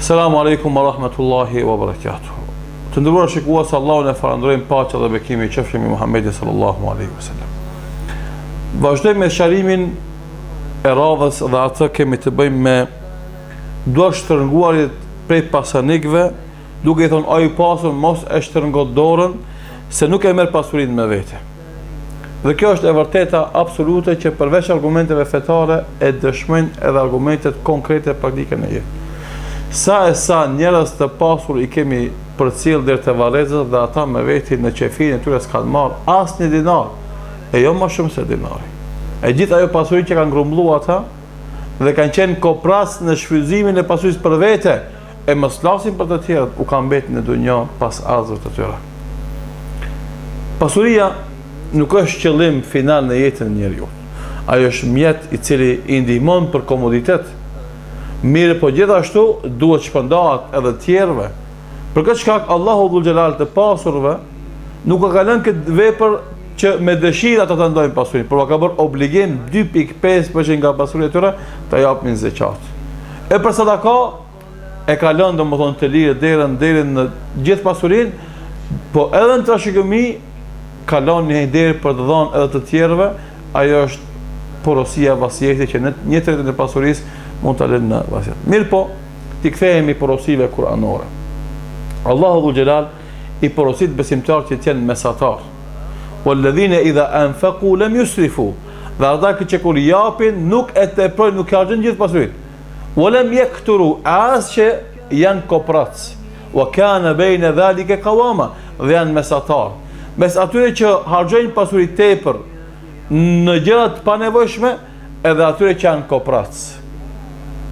Assalamu alaikum wa rahmatullahi wa barakatuh. Të ndëruar shikues, Allahun e falenderojmë, paqja dhe bekimi i qofshin me Muhammedin sallallahu alaihi wasallam. Vazhdojmë me sharimin e radhës dhe atë kemi të bëjmë me do shtrënguarit prej pasanikëve, duke i thonë ai pasur mos e shtrëngo dorën se nuk e merr pasurinë me vete. Dhe kjo është e vërteta absolute që përveç argumenteve fetare e dëshmojnë edhe argumentet konkrete praktike në jetë. Sa e sa njerëz të pasur i kemi përcjell deri te varrezët dhe ata me veti në qefirin e tyre s'kan marr asnjë dinar, e jo më shumë se dinari. E gjithë ajo pasuri që kanë grumbulluar ata dhe kanë qenë kopras në shfrytëzimin e pasurisë për vete, e mos flasin për të tjerët, u kanë mbetur në dunjë pas ardhurës të tyre. Pasuria nuk është qëllim final në jetën e njeriu. Ajo është mjet i cili i ndihmon për komoditet. Mirë, po gjithashtu duhet shpërndahet edhe tjerëve. Për këtë shkak Allahu dhul xhelal të pasurve nuk ka lënë këtë vepër që me dëshirë ata ta ndajnë pasurinë, por ka bërë obligim 2.5% nga pasuria e tyre ta japin zeqat. E për sadaka e ka lënë domethënë të lirë deri në gjithë pasurinë, po edhe në trashëgimi ka lënë një deri për të dhënë edhe të tjerëve. Ajo është porosia vasieti që në një tretën e pasurisë mund të lënë në vasiet. Mirë po, ti kthehemi porosive kuranore. Allahu dhul xhelal i porosit besimtarët që janë mesatar. Walladhina idha anfaqu lam yusrifu. Dhe ata që kur japin nuk e teprojnë, nuk harxojnë gjithë pasurinë. Walam yakturu, as që janë koprac. Wa kana bayna dhalika qawama, dhe janë mesatar. Mes atyre që harxojnë pasuri tepër në gjëra të panevojshme edhe atyre që janë koprac.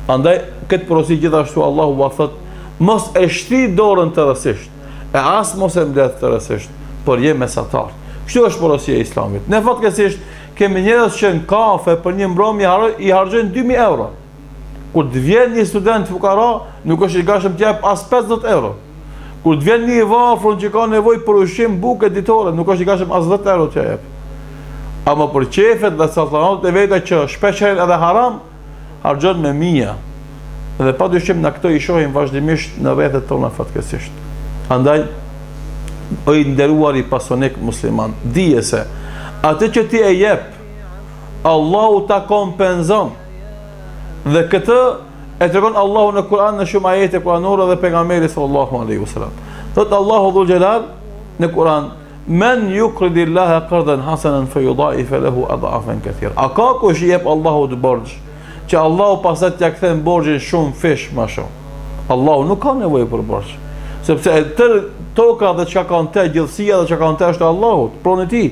Andaj këtë porosi gjithashtu Allahu va thot, mos e shtri dorën të rësisht, e as mos e mbledh të rësisht, por je mesatar. Kështu është porosia e Islamit. Ne fatkeqësisht kemi njerëz që në kafe për një mbrëmje i harxojnë 2000 euro. Kur të vjen një student fukara, nuk është i gatshëm të jap as 50 euro. Kur të vjen një i varfër që ka nevojë për ushqim, bukë ditore, nuk është i gatshëm as 10 euro të jap. Ama për qefet dhe saltanat e veta që shpesh edhe haram, harxhon me mia. Dhe padyshim na këto i shohim vazhdimisht në rrethet tona fatkeqësisht. Andaj o i nderuar i pasonik musliman, dije se atë që ti e jep, Allahu ta kompenzon. Dhe këtë e tregon Allahu në Kur'an në shumë ajete kuranore dhe pejgamberi sallallahu alaihi wasallam. Thot Allahu dhul xhelal në Kur'an: "Men yuqridillaha qardan hasanan fayudha'if lahu adha'afan katira." A ka kush i jep Allahu të borxh, që Allahu pasat t'ja kthen borxhin shumë fish më shumë. Allahu nuk ka nevojë për borxh, sepse tërë toka dhe çka ka në te, gjithësia dhe çka ka në te është Allahut, pronë e tij.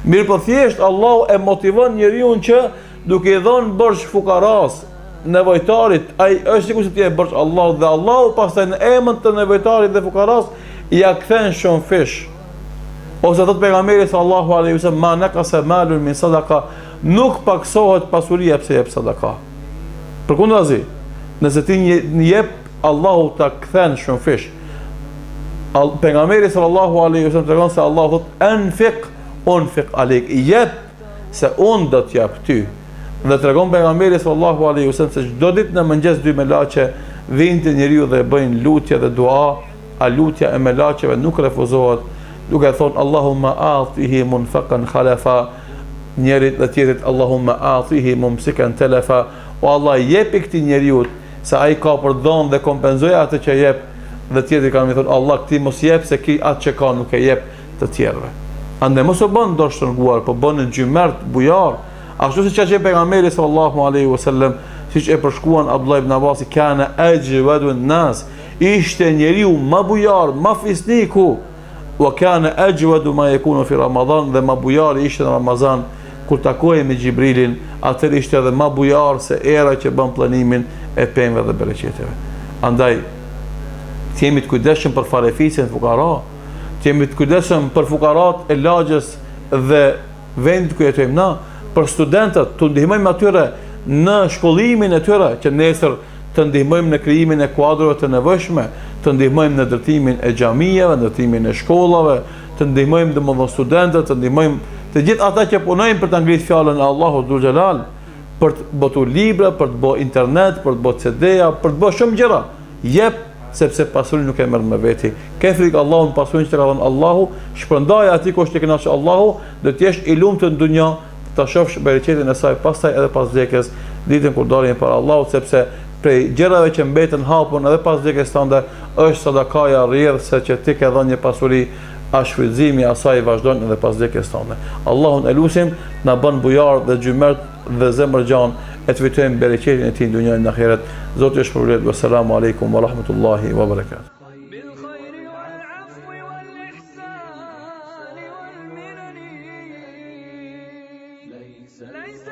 Mirë po thjesht Allahu e motivon njeriu që duke i dhënë borxh fukaras, nevojtarit, ai është sikur të jep borxh Allahut dhe Allahu pastaj në emër të nevojtarit dhe fukaras ja kthen shumë fish. Ose thot pejgamberi sallallahu alaihi wasallam: "Ma naqasa malun min sadaqa", nuk paksohet pasuria pse jep sadaka. Përkundazi, nëse ti jep, Allahu ta kthen shumë fish. Pejgamberi sallallahu alaihi wasallam tregon se Allahu thot: "Anfiq unfiq alejk", jep se unë do të jap ty. Dhe tregon pejgamberi sallallahu alaihi wasallam se çdo ditë në mëngjes 2 melaçe vinte njeriu dhe bëjnë lutje dhe dua, a lutja e melaçeve nuk refuzohet, duke thonë Allahumma a'tihi munfaqan khalafa, njerit dhe tjetrit Allahumma a'tihi mumsikan talafa. O Allah, jepi këtij njeriu se ai ka për dhënë dhe kompenzoj atë që jep, dhe tjetri kanë thonë Allah, këtij mos jep se ki atë që ka nuk e jep të tjerëve. Ande mos u bën dorë shtrënguar, po bën në gjymert bujar, ashtu siç ka pejgamberi sallallahu alaihi wasallam, siç e përshkruan Abdullah ibn Abbas, kana ajwadun nas, ishte njeriu më bujar, më fisniku, wa kana ajwadu ma yakunu fi Ramadan, dhe më bujar ishte në Ramazan kur takohej me Xhibrilin, atëherë ishte edhe më bujar se era që bën planimin e pemëve dhe bereqeteve. Andaj jemi të kujdesshëm për farefisjen e fukara, jemi të kujdesshëm për fukarat e lagjës dhe vendit ku jetojmë na, për studentët, të ndihmojmë atyre në shkollimin e tyre, që nesër të ndihmojmë në krijimin e kuadrove të nevojshme, të ndihmojmë në ndërtimin e xhamijave, në ndërtimin e shkollave, të ndihmojmë domosdoshmë studentët, të ndihmojmë të gjithë ata që punojnë për të ngritur fjalën e Allahut dhul xhelal, për të botur libra, për të bërë internet, për të bërë CD-ja, për të bërë shumë gjëra. Jep sepse pasurinë nuk e merr me veti. Ke frikë Allahun, pasurinë që ka dhënë Allahu, shpërndaj atij kush të kënaqë Allahu, do të jesh i lumtur në dunjë, ta shohësh bereqetin e saj pastaj edhe pas vdekjes, ditën kur dalin para Allahut, sepse prej gjërave që mbeten hapur edhe pas vdekjes tënde është sadakaja rrjedhse që ti ke dhënë një pasuri, a shfrytëzimi asaj vazhdon edhe pas vdekjes tënde. Allahun e lutim na bën bujar dhe xhymert dhe zemërgjan e të fitojmë bereqetin e tij në dunjën e ahiret. Zoti ju shpërblet. Wassalamu alaikum wa rahmatullahi wa barakatuh. ليس